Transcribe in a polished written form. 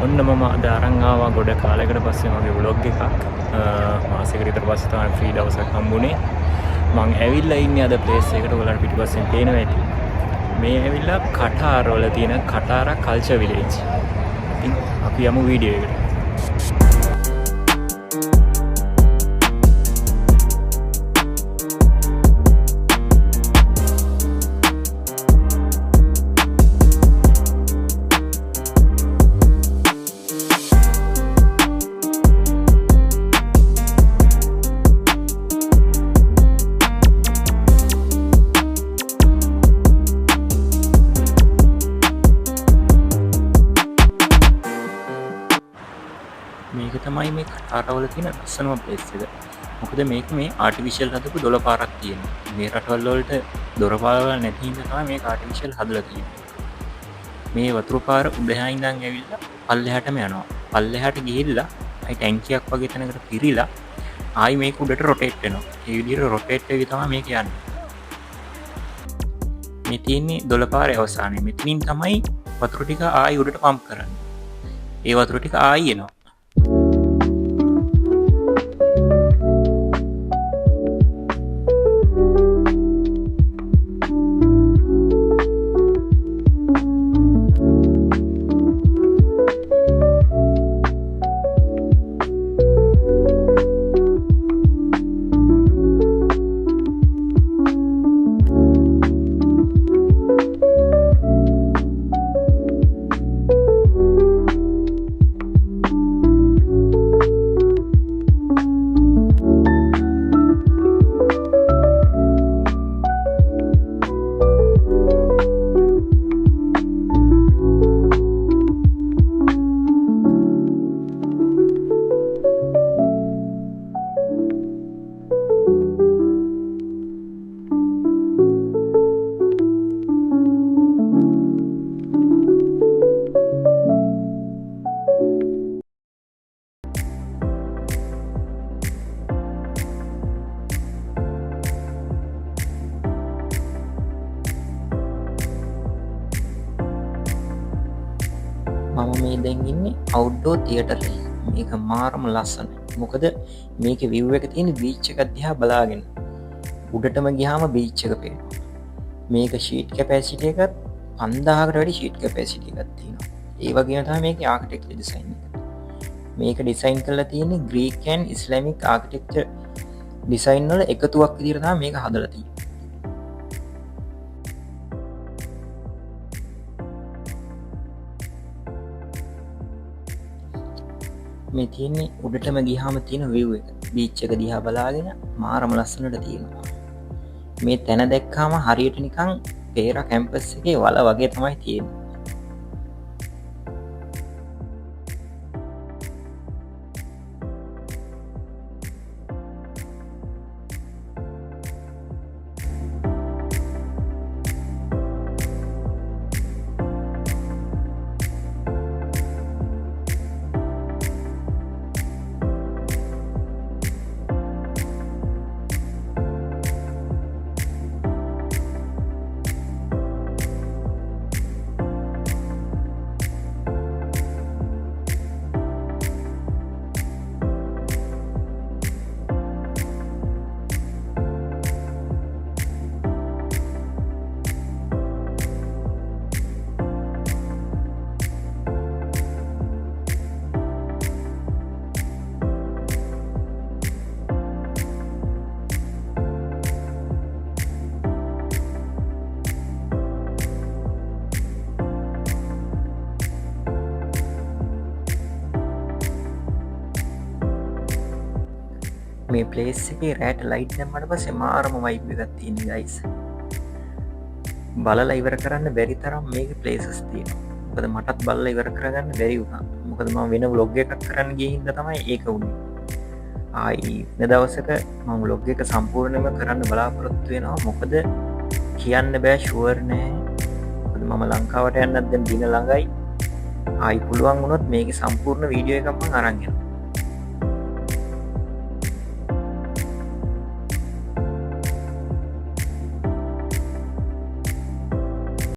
ඔන්න මම අද අරන් ආවා ගොඩ කාලයකට පස්සේ මගේ ව්ලොග් එකක්. මාසෙකට විතර පස්සේ තමයි ෆ්‍රී දවසක් හම්බුනේ. මං ඇවිල්ලා ඉන්නේ අද ප්ලේස් එකට. ඔයාලට පිටිපස්සෙන් පේනවා ඇති. මේ ඇවිල්ලා කටාර වල තියෙන කටාර කල්චර් විලේජ්. ඉතින් අපි යමු වීඩියෝ එකට. මේක තමයි මේ කටාරවල තියෙන ලස්සනම ප්ලේස් එක. මොකද මේක මේ ආටිෆිෂල් හදපු දොළ පාරක් තියෙනවා. මේ රටවල් වලට දොර පාරවල් නැති හින්දා තමයි මේක ආටිෆිෂල් හදලා තියෙන්නේ. මේ වතුර පාර උඩහා ඉඳන් ඇවිල්ලා පල්ලෙහාටම යනවා. පල්ලෙහාට ගිහිල්ලා අයි ටැංකියක් වගේ තැනකට පිරීලා ආයි මේක උඩට රොටේට් වෙනවා. ඒ විදිහට රොටේට් වෙවි තමයි මේක යන්නේ. මේ තියෙන්නේ දොළ පාරේ අවසානයේ. මෙතනින් තමයි වතුර ටික ආයි උඩට පම්ප් කරන්නේ. ඒ වතුර ටික ආයි එනවා. මම මේ දැන් ඉන්නේ අවුට්ඩෝර් තියටර් එකේ. මේක මාරම ලස්සනයි. මොකද මේකේ view එක තියෙන බීච් එක දිහා බලාගෙන. උඩටම ගියාම බීච් එක පේනවා. මේක ෂීට් කැපැසිටි එකත් 5000කට වැඩි ෂීට් කැපැසිටි එකක් තියෙනවා. ඒ වගේම තමයි මේකේ ආකිටෙක්චර් ඩිසයින් එක. මේක ඩිසයින් කරලා තියෙන්නේ ග්‍රීක් ඇන්ඩ් ඉස්ලාමික් ආකිටෙක්චර් ඩිසයින් වල එකතුවක් විදිහට තමයි මේක හදලා තියෙන්නේ. මේ තියෙන්නේ උඩටම ගියාම තියෙන view එක. බීච් එක දිහා බලාගෙන මාරම ලස්සනට තියෙනවා. මේ තැන දැක්කාම හරියට නිකන් පේරා කැම්පස් එකේ වල වගේ තමයි තියෙන්නේ. මේ ප්ලේස් එකේ රෑට ලයිට් දැම්මට පස්සේ මාරම වයිබ් එකක් තියෙනවා ගයිස්. බලලා ඉවර කරන්න බැරි තරම් මේකේ ප්ලේසස් තියෙනවා. මොකද මටත් බලලා ඉවර කරගන්න බැරි වුණා. මොකද මම වෙන vlog එකක් කරන්න ගිය හින්දා තමයි ඒක වුනේ. ආයි වෙන දවසක මම vlog එක සම්පූර්ණයෙන්ම කරන්න බලාපොරොත්තු වෙනවා. මොකද කියන්න බෑ ෂුවර් නෑ. මොකද මම ලංකාවට යන්නත් දැන් දින ළඟයි. ආයි පුළුවන් වුණොත් මේකේ සම්පූර්ණ වීඩියෝ එකක් මම අරන් යනවා.